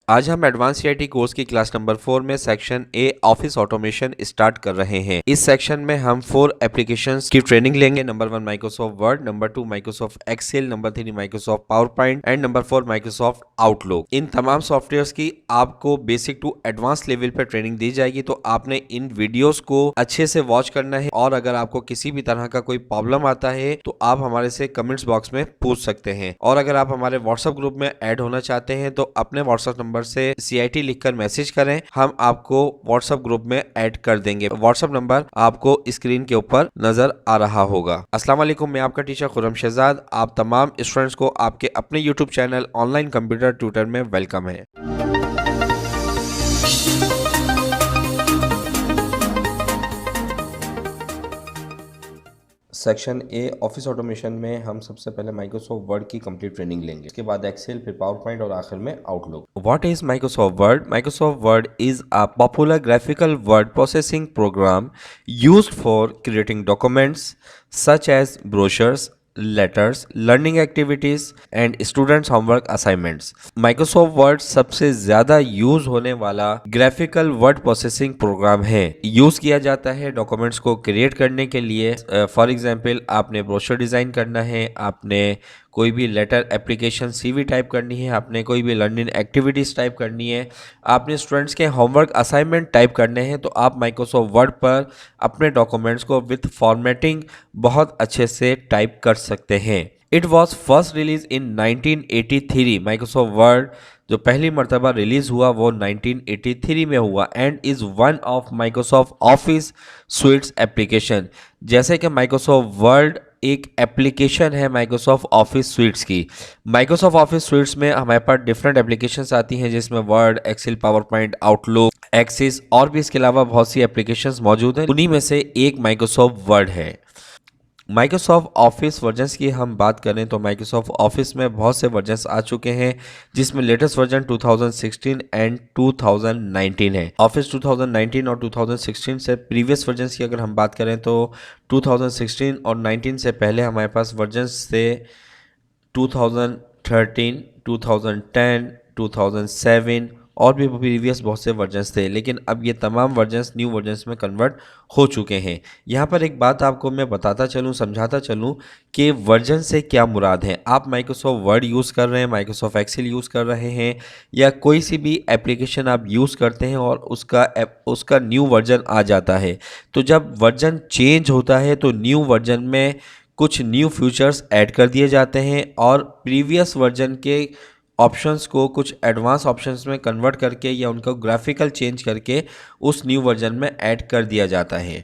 आज हम advance CIT course की क्लास नंबर 4 में section A office automation start कर रहे हैं। इस सेक्शन में हम 4 एप्लीकेशंस की ट्रेनिंग लेंगे। Number 1 Microsoft Word, number 2 Microsoft Excel, number 3 Microsoft PowerPoint and number 4 Microsoft Outlook. इन तमाम सॉफ्टवेयर्स की आपको बेसिक टू एडवांस लेवल पर ट्रेनिंग दी जाएगी, तो आपने इन वीडियोस को अच्छे से वॉच करना है। और अगर आपको किसी भी तरह का कोई प्रॉब्लम आता है तो आप हमारे से कमेंट्स बॉक्स में पूछ सकते हैं। और अगर आप हमारे व्हाट्सएप ग्रुप में ऐड होना चाहते हैं तो अपने व्हाट्सएप नंबर से CIT लिखकर मैसेज करें, हम आपको व्हाट्सएप ग्रुप में ऐड कर देंगे। व्हाट्सएप नंबर आपको स्क्रीन के ऊपर नजर आ रहा होगा। अस्सलाम वालेकुम, मैं आपका टीचर खुर्रम शहजाद। आप तमाम स्टूडेंट्स को आपके अपने YouTube channel online computer tutor में वेलकम है। सेक्शन ए ऑफिस ऑटोमेशन में हम सबसे पहले माइक्रोसॉफ्ट वर्ड की कंप्लीट ट्रेनिंग लेंगे, इसके बाद एक्सेल, फिर पावर पॉइंट और आखिर में Outlook. What is Microsoft Word? Microsoft Word is a popular graphical word processing program used for creating documents such as brochures, letters, learning activities and students homework assignments. Microsoft Word सबसे ज्यादा use होने वाला graphical word processing program है। Use किया जाता है documents को create करने के लिए। फॉर एग्जांपल, आपने ब्रोशर डिजाइन करना है, आपने कोई भी लेटर एप्लीकेशन CV टाइप करनी है, आपने कोई भी लर्निंग एक्टिविटीज़ टाइप करनी है, आपने स्टूडेंट्स के होमवर्क असाइनमेंट टाइप करने हैं, तो आप माइक्रोसॉफ्ट वर्ड पर अपने डॉक्यूमेंट्स को विथ फॉर्मेटिंग बहुत अच्छे से टाइप कर सकते हैं। It was first release in 1983। Microsoft Word जो पहली मरतबा रिलीज हुआ वो 1983 में हुआ and is one of Microsoft Office suites application. जैसे कि माइक्रोसॉफ्ट वर्ड एक एप्लीकेशन है माइक्रोसॉफ्ट ऑफिस स्वीट्स की। माइक्रोसॉफ्ट ऑफिस स्वीट्स में हमारे पास डिफरेंट एप्लीकेशंस आती हैं, जिसमें Word, Excel, PowerPoint, Outlook, Access और भी इसके अलावा बहुत सी एप्लीकेशंस मौजूद हैं। उन्हीं में से एक माइक्रोसॉफ्ट वर्ड है। माइक्रोसॉफ्ट ऑफिस वर्जन्स की हम बात करें तो माइक्रोसॉफ्ट ऑफिस में बहुत से वर्जन्स आ चुके हैं, जिसमें लेटेस्ट वर्जन 2016 एंड 2019 है। ऑफिस 2019 और 2016 से प्रीवियस वर्जन्स की अगर हम बात करें तो 2016 और 19 से पहले हमारे पास वर्जन्स थे 2013, 2010, 2007 और भी प्रीवियस बहुत से वर्जन्स थे, लेकिन अब ये तमाम वर्जन्स न्यू वर्जन्स में कन्वर्ट हो चुके हैं। यहाँ पर एक बात आपको मैं बताता चलूँ, समझाता चलूँ कि वर्जन से क्या मुराद है। आप माइक्रोसॉफ्ट वर्ड यूज़ कर रहे हैं, माइक्रोसॉफ्ट एक्सेल यूज़ कर रहे हैं, या कोई सी भी एप्लीकेशन आप यूज़ करते हैं और उसका न्यू वर्जन आ जाता है, तो जब वर्जन चेंज होता है तो न्यू वर्जन में कुछ न्यू फीचर्स ऐड कर दिए जाते हैं और प्रीवियस वर्जन के ऑप्शंस को कुछ एडवांस ऑप्शंस में कन्वर्ट करके या उनको ग्राफिकल चेंज करके उस न्यू वर्जन में ऐड कर दिया जाता है।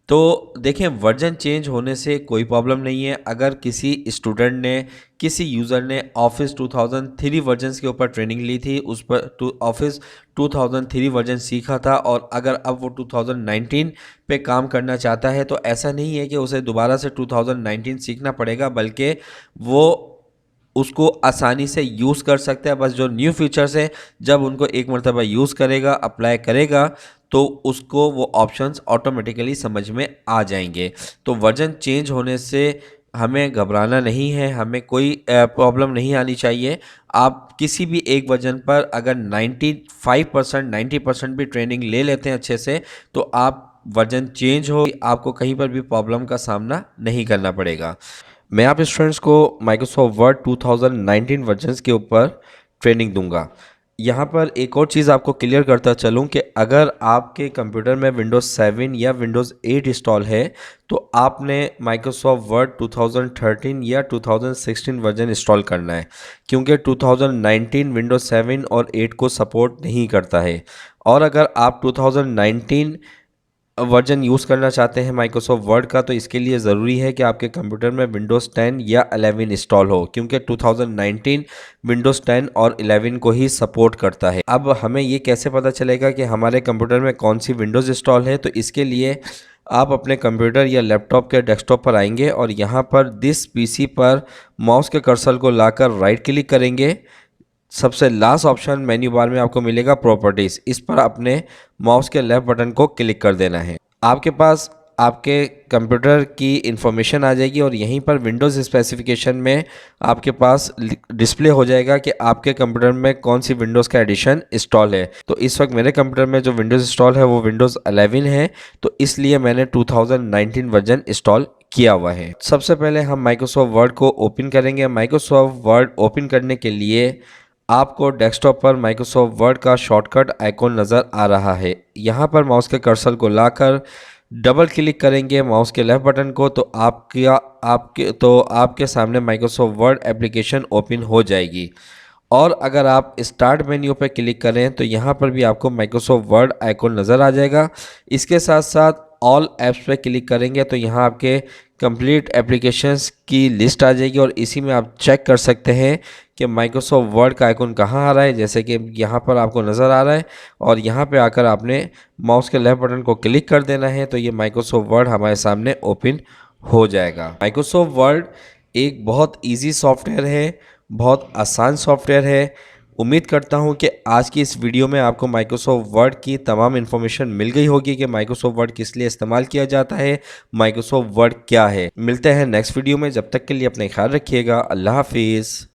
तो देखें, वर्जन चेंज होने से कोई प्रॉब्लम नहीं है। अगर किसी स्टूडेंट ने, किसी यूज़र ने ऑफिस 2003 वर्जन्स के ऊपर ट्रेनिंग ली थी, उस पर ऑफिस 2003 वर्जन सीखा था, और अगर अब वो 2019 पे काम करना चाहता है तो ऐसा नहीं है कि उसे दोबारा से 2019 सीखना पड़ेगा, बल्कि वो उसको आसानी से यूज़ कर सकते हैं। बस जो न्यू फीचर्स हैं, जब उनको एक मरतबा यूज़ करेगा, अप्लाई करेगा, तो उसको वो ऑप्शंस ऑटोमेटिकली समझ में आ जाएंगे। तो वर्जन चेंज होने से हमें घबराना नहीं है, हमें कोई प्रॉब्लम नहीं आनी चाहिए। आप किसी भी एक वर्जन पर अगर 95% 90% भी ट्रेनिंग ले लेते हैं अच्छे से, तो आप वर्जन चेंज हो, आपको कहीं पर भी प्रॉब्लम का सामना नहीं करना पड़ेगा। मैं आप स्टूडेंट्स को माइक्रोसॉफ्ट वर्ड 2019 वर्जन्स के ऊपर ट्रेनिंग दूंगा। यहाँ पर एक और चीज़ आपको क्लियर करता चलूँ कि अगर आपके कंप्यूटर में विंडोज़ 7 या विंडोज़ 8 इंस्टॉल है तो आपने माइक्रोसॉफ्ट वर्ड 2013 या 2016 वर्जन इंस्टॉल करना है, क्योंकि 2019 विंडोज़ 7 और 8 को सपोर्ट नहीं करता है। और अगर आप 2019 वर्जन यूज़ करना चाहते हैं माइक्रोसॉफ्ट वर्ड का, तो इसके लिए ज़रूरी है कि आपके कंप्यूटर में विंडोज़ 10 या 11 इंस्टॉल हो, क्योंकि 2019 विंडोज़ 10 और 11 को ही सपोर्ट करता है। अब हमें ये कैसे पता चलेगा कि हमारे कंप्यूटर में कौन सी विंडोज़ इंस्टॉल है? तो इसके लिए आप अपने कंप्यूटर या लैपटॉप के डेस्कटॉप पर आएंगे और यहाँ पर दिस PC पर माउस के कर्सर को लाकर राइट क्लिक करेंगे। सबसे लास्ट ऑप्शन मेन्यू बार में आपको मिलेगा प्रॉपर्टीज़, इस पर अपने माउस के लेफ्ट बटन को क्लिक कर देना है। आपके पास आपके कंप्यूटर की इंफॉर्मेशन आ जाएगी और यहीं पर विंडोज़ स्पेसिफिकेशन में आपके पास डिस्प्ले हो जाएगा कि आपके कंप्यूटर में कौन सी विंडोज़ का एडिशन इंस्टॉल है। तो इस वक्त मेरे कंप्यूटर में जो विंडोज़ इंस्टॉल है वो विंडोज़ 11 है, तो इसलिए मैंने 2019 वर्जन इंस्टॉल किया हुआ है। सबसे पहले हम माइक्रोसॉफ्ट वर्ड को ओपन करेंगे। माइक्रोसॉफ्ट वर्ड ओपन करने के लिए आपको डेस्कटॉप पर माइक्रोसॉफ्ट वर्ड का शॉर्टकट आइकॉन नज़र आ रहा है। यहाँ पर माउस के कर्सर को लाकर डबल क्लिक करेंगे माउस के लेफ़्ट बटन को, तो आपके सामने माइक्रोसॉफ्ट वर्ड एप्लीकेशन ओपन हो जाएगी। और अगर आप स्टार्ट मेन्यू पर क्लिक करें तो यहाँ पर भी आपको माइक्रोसॉफ्ट वर्ड आइकॉन नज़र आ जाएगा। इसके साथ साथ ऑल ऐप्स पे क्लिक करेंगे तो यहाँ आपके कंप्लीट एप्लीकेशंस की लिस्ट आ जाएगी और इसी में आप चेक कर सकते हैं कि माइक्रोसॉफ्ट वर्ड का आइकॉन कहाँ आ रहा है। जैसे कि यहाँ पर आपको नज़र आ रहा है और यहाँ पे आकर आपने माउस के लेफ़्ट बटन को क्लिक कर देना है, तो ये माइक्रोसॉफ्ट वर्ड हमारे सामने ओपन हो जाएगा। माइक्रोसॉफ्ट वर्ड एक बहुत ईजी सॉफ्टवेयर है, बहुत आसान सॉफ्टवेयर है। उम्मीद करता हूं कि आज की इस वीडियो में आपको माइक्रोसॉफ्ट वर्ड की तमाम इन्फॉर्मेशन मिल गई होगी कि माइक्रोसॉफ्ट वर्ड किस लिए इस्तेमाल किया जाता है, माइक्रोसॉफ्ट वर्ड क्या है। मिलते हैं नेक्स्ट वीडियो में, जब तक के लिए अपना ख्याल रखिएगा। अल्लाह हाफिज़।